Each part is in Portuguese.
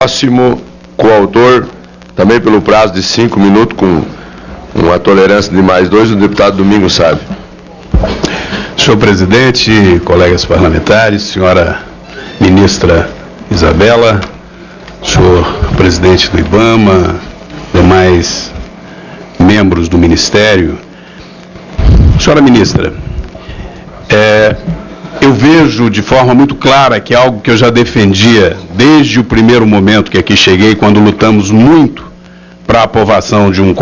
Próximo coautor, também pelo prazo de 5 minutos, com uma tolerância de mais 2, o deputado Domingos Sávio. Senhor presidente, colegas parlamentares, senhora ministra Isabela, senhor presidente do IBAMA, demais membros do Ministério. Senhora ministra, eu vejo de forma muito clara que é algo que eu já defendia desde o primeiro momento que aqui cheguei, quando lutamos muito para a aprovação de um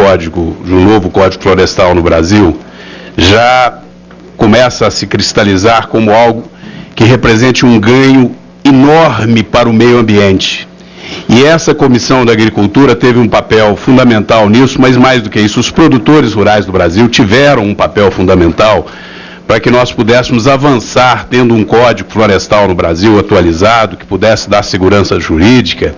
novo Código Florestal no Brasil, já começa a se cristalizar como algo que represente um ganho enorme para o meio ambiente. E essa Comissão da Agricultura teve um papel fundamental nisso, mas mais do que isso, os produtores rurais do Brasil tiveram um papel fundamental para que nós pudéssemos avançar tendo um Código Florestal no Brasil atualizado, que pudesse dar segurança jurídica,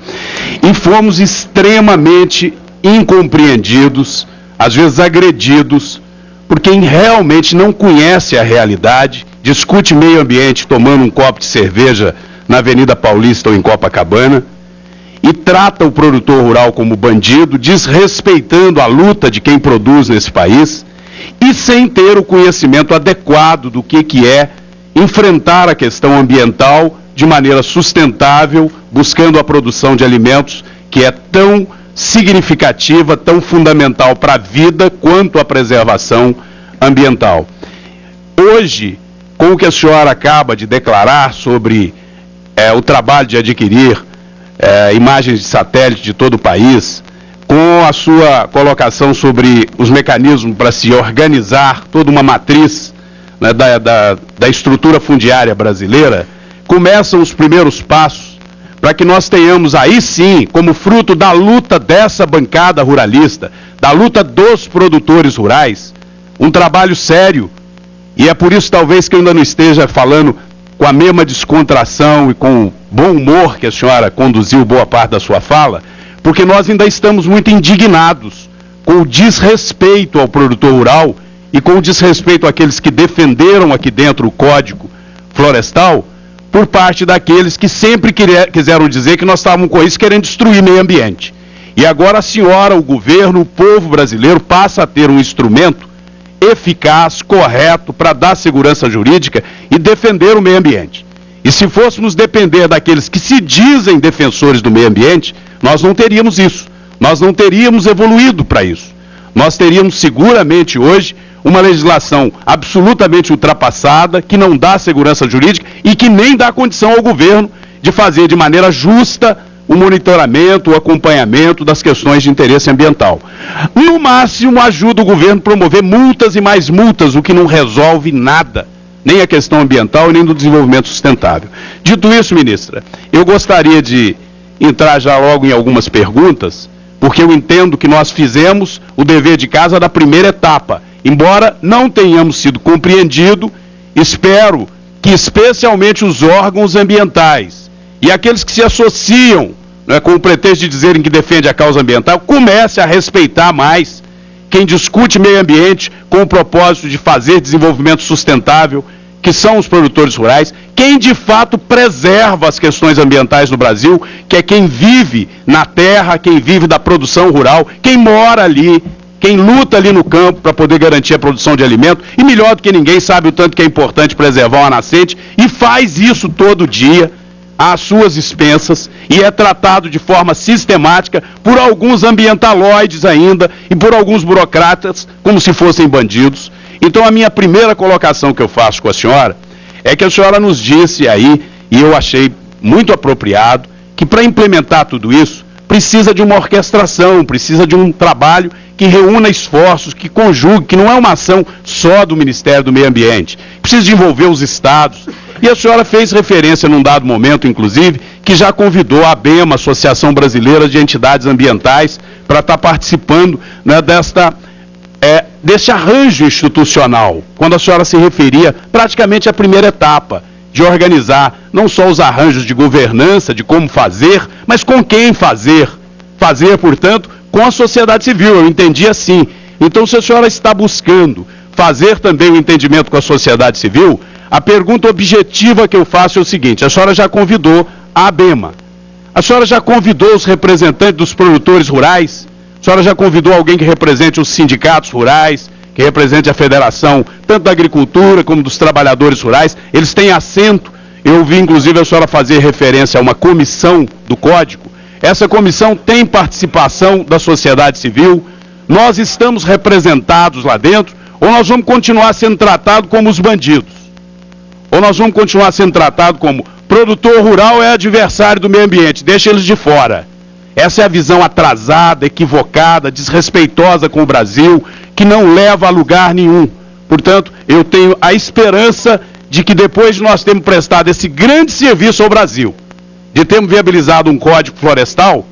e fomos extremamente incompreendidos, às vezes agredidos, por quem realmente não conhece a realidade, discute meio ambiente tomando um copo de cerveja na Avenida Paulista ou em Copacabana, e trata o produtor rural como bandido, desrespeitando a luta de quem produz nesse país, e sem ter o conhecimento adequado do que é enfrentar a questão ambiental de maneira sustentável, buscando a produção de alimentos que é tão significativa, tão fundamental para a vida quanto a preservação ambiental. Hoje, com o que a senhora acaba de declarar sobre o trabalho de adquirir imagens de satélite de todo o país, com a sua colocação sobre os mecanismos para se organizar toda uma matriz, né, da estrutura fundiária brasileira, começam os primeiros passos para que nós tenhamos aí sim, como fruto da luta dessa bancada ruralista, da luta dos produtores rurais, um trabalho sério. E é por isso talvez que eu ainda não esteja falando com a mesma descontração e com o bom humor que a senhora conduziu boa parte da sua fala, porque nós ainda estamos muito indignados com o desrespeito ao produtor rural e com o desrespeito àqueles que defenderam aqui dentro o Código Florestal, por parte daqueles que sempre quiseram dizer que nós estávamos com isso querendo destruir meio ambiente. E agora a senhora, o governo, o povo brasileiro passa a ter um instrumento eficaz, correto, para dar segurança jurídica e defender o meio ambiente. E se fôssemos depender daqueles que se dizem defensores do meio ambiente, nós não teríamos isso. Nós não teríamos evoluído para isso. Nós teríamos seguramente hoje uma legislação absolutamente ultrapassada, que não dá segurança jurídica e que nem dá condição ao governo de fazer de maneira justa o monitoramento, o acompanhamento das questões de interesse ambiental. No máximo, ajuda o governo a promover multas e mais multas, o que não resolve nada, nem a questão ambiental, nem do desenvolvimento sustentável. Dito isso, ministra, eu gostaria de entrar já logo em algumas perguntas, porque eu entendo que nós fizemos o dever de casa da primeira etapa. Embora não tenhamos sido compreendidos, espero que especialmente os órgãos ambientais e aqueles que se associam, né, com o pretexto de dizerem que defende a causa ambiental, comecem a respeitar mais quem discute meio ambiente com o propósito de fazer desenvolvimento sustentável, que são os produtores rurais, quem de fato preserva as questões ambientais no Brasil, que é quem vive na terra, quem vive da produção rural, quem mora ali, quem luta ali no campo para poder garantir a produção de alimento, e melhor do que ninguém sabe o tanto que é importante preservar uma nascente, e faz isso todo dia, às suas expensas, e é tratado de forma sistemática por alguns ambientaloides ainda, e por alguns burocratas, como se fossem bandidos. Então a minha primeira colocação que eu faço com a senhora, é que a senhora nos disse aí, e eu achei muito apropriado, que para implementar tudo isso, precisa de uma orquestração, precisa de um trabalho que reúna esforços, que conjugue, que não é uma ação só do Ministério do Meio Ambiente, precisa de envolver os estados. E a senhora fez referência num dado momento, inclusive, que já convidou a ABEMA, Associação Brasileira de Entidades Ambientais, para estar participando, né, desse arranjo institucional, quando a senhora se referia praticamente à primeira etapa, de organizar não só os arranjos de governança, de como fazer, mas com quem fazer. Fazer, portanto, com a sociedade civil, eu entendi assim. Então, se a senhora está buscando fazer também o entendimento com a sociedade civil, a pergunta objetiva que eu faço é o seguinte: a senhora já convidou a ABEMA. A senhora já convidou os representantes dos produtores rurais? A senhora já convidou alguém que represente os sindicatos rurais, que represente a federação, tanto da agricultura como dos trabalhadores rurais? Eles têm assento. Eu vi, inclusive, a senhora fazer referência a uma comissão do Código. Essa comissão tem participação da sociedade civil. Nós estamos representados lá dentro, ou nós vamos continuar sendo tratados como os bandidos? Ou nós vamos continuar sendo tratados como produtor rural é adversário do meio ambiente, deixa eles de fora. Essa é a visão atrasada, equivocada, desrespeitosa com o Brasil, que não leva a lugar nenhum. Portanto, eu tenho a esperança de que depois de nós termos prestado esse grande serviço ao Brasil, de termos viabilizado um código florestal,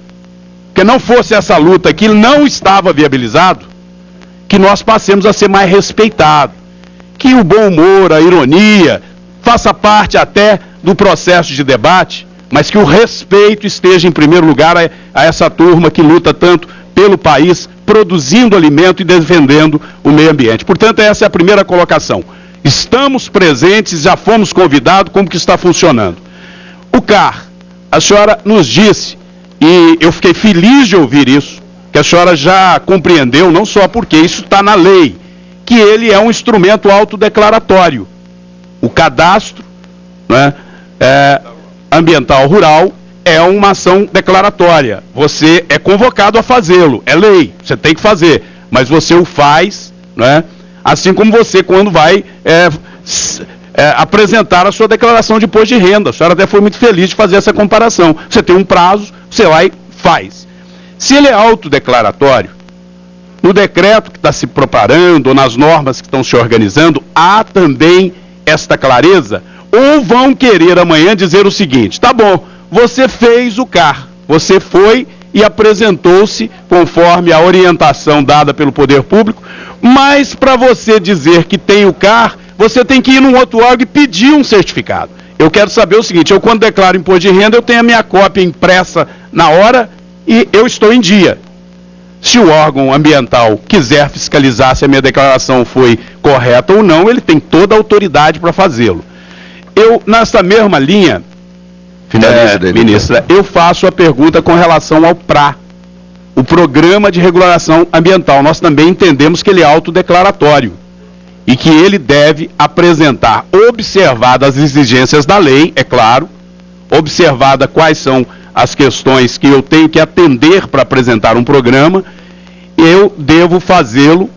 que não fosse essa luta que não estava viabilizado, que nós passemos a ser mais respeitados, que o bom humor, a ironia, faça parte até do processo de debate, mas que o respeito esteja em primeiro lugar a essa turma que luta tanto pelo país, produzindo alimento e defendendo o meio ambiente. Portanto, essa é a primeira colocação. Estamos presentes, já fomos convidados, como que está funcionando. O CAR, a senhora nos disse, e eu fiquei feliz de ouvir isso, que a senhora já compreendeu, não só porque isso está na lei, que ele é um instrumento autodeclaratório. O cadastro, né, ambiental rural é uma ação declaratória. Você é convocado a fazê-lo, é lei, você tem que fazer, mas você o faz, né, assim como você quando vai apresentar a sua declaração de imposto de renda. A senhora até foi muito feliz de fazer essa comparação. Você tem um prazo, você vai e faz. Se ele é autodeclaratório, no decreto que está se preparando, ou nas normas que estão se organizando, há também esta clareza, ou vão querer amanhã dizer o seguinte: tá bom, você fez o CAR, você foi e apresentou-se conforme a orientação dada pelo poder público, mas para você dizer que tem o CAR, você tem que ir num outro órgão e pedir um certificado. Eu quero saber o seguinte: eu quando declaro imposto de renda, eu tenho a minha cópia impressa na hora e eu estou em dia. Se o órgão ambiental quiser fiscalizar se a minha declaração foi correta ou não, ele tem toda a autoridade para fazê-lo. Eu, nessa mesma linha, ministra, eu faço a pergunta com relação ao PRA, o Programa de Regulação Ambiental. Nós também entendemos que ele é autodeclaratório e que ele deve apresentar, observadas as exigências da lei, é claro, observada quais são as questões que eu tenho que atender para apresentar um programa, eu devo fazê-lo,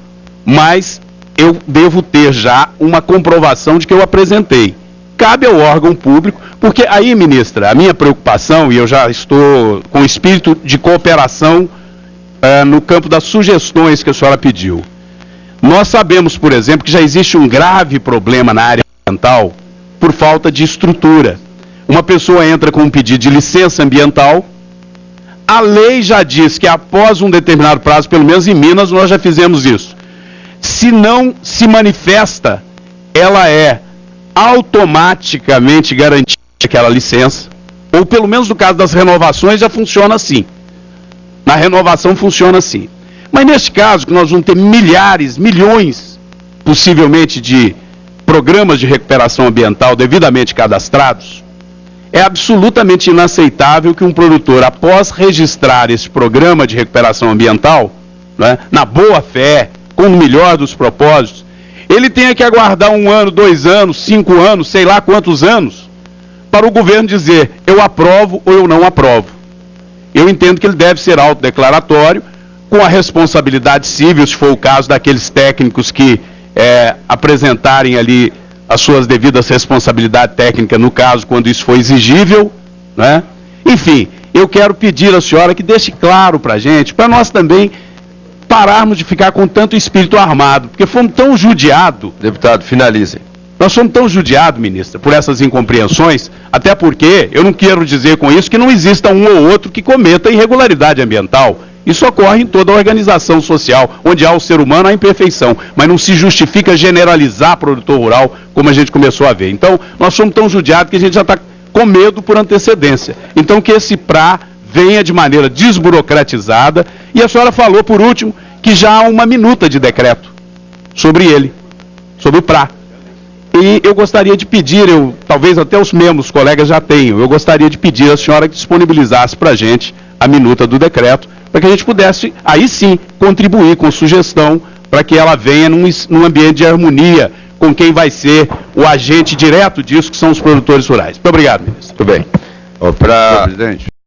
mas eu devo ter já uma comprovação de que eu apresentei. Cabe ao órgão público, porque aí, ministra, a minha preocupação, e eu já estou com espírito de cooperação no campo das sugestões que a senhora pediu. Nós sabemos, por exemplo, que já existe um grave problema na área ambiental por falta de estrutura. Uma pessoa entra com um pedido de licença ambiental, a lei já diz que após um determinado prazo, pelo menos em Minas nós já fizemos isso, se não se manifesta, ela é automaticamente garantida aquela licença, ou pelo menos no caso das renovações já funciona assim. Na renovação funciona assim. Mas neste caso, que nós vamos ter milhares, milhões, possivelmente, de programas de recuperação ambiental devidamente cadastrados, é absolutamente inaceitável que um produtor, após registrar esse programa de recuperação ambiental, né, na boa fé, com o melhor dos propósitos, ele tenha que aguardar 1 ano, 2 anos, 5 anos, sei lá quantos anos, para o governo dizer, eu aprovo ou eu não aprovo. Eu entendo que ele deve ser autodeclaratório, com a responsabilidade civil, se for o caso daqueles técnicos que apresentarem ali as suas devidas responsabilidades técnicas, no caso, quando isso for exigível, né? Enfim, eu quero pedir à senhora que deixe claro para a gente, para nós também pararmos de ficar com tanto espírito armado, porque fomos tão judiados. Deputado, finalize. Nós somos tão judiados, ministra, por essas incompreensões, até porque eu não quero dizer com isso que não exista um ou outro que cometa irregularidade ambiental. Isso ocorre em toda a organização social, onde há o ser humano, há imperfeição, mas não se justifica generalizar produtor rural, como a gente começou a ver. Então, nós somos tão judiados que a gente já está com medo por antecedência. Então, que esse PRA venha de maneira desburocratizada, e a senhora falou, por último, que já há uma minuta de decreto sobre ele, sobre o PRA. E eu gostaria de pedir, talvez até os mesmos colegas já tenham, eu gostaria de pedir à senhora que disponibilizasse para a gente a minuta do decreto, para que a gente pudesse, aí sim, contribuir com sugestão para que ela venha num ambiente de harmonia com quem vai ser o agente direto disso, que são os produtores rurais. Muito obrigado, ministro. Muito bem. Presidente.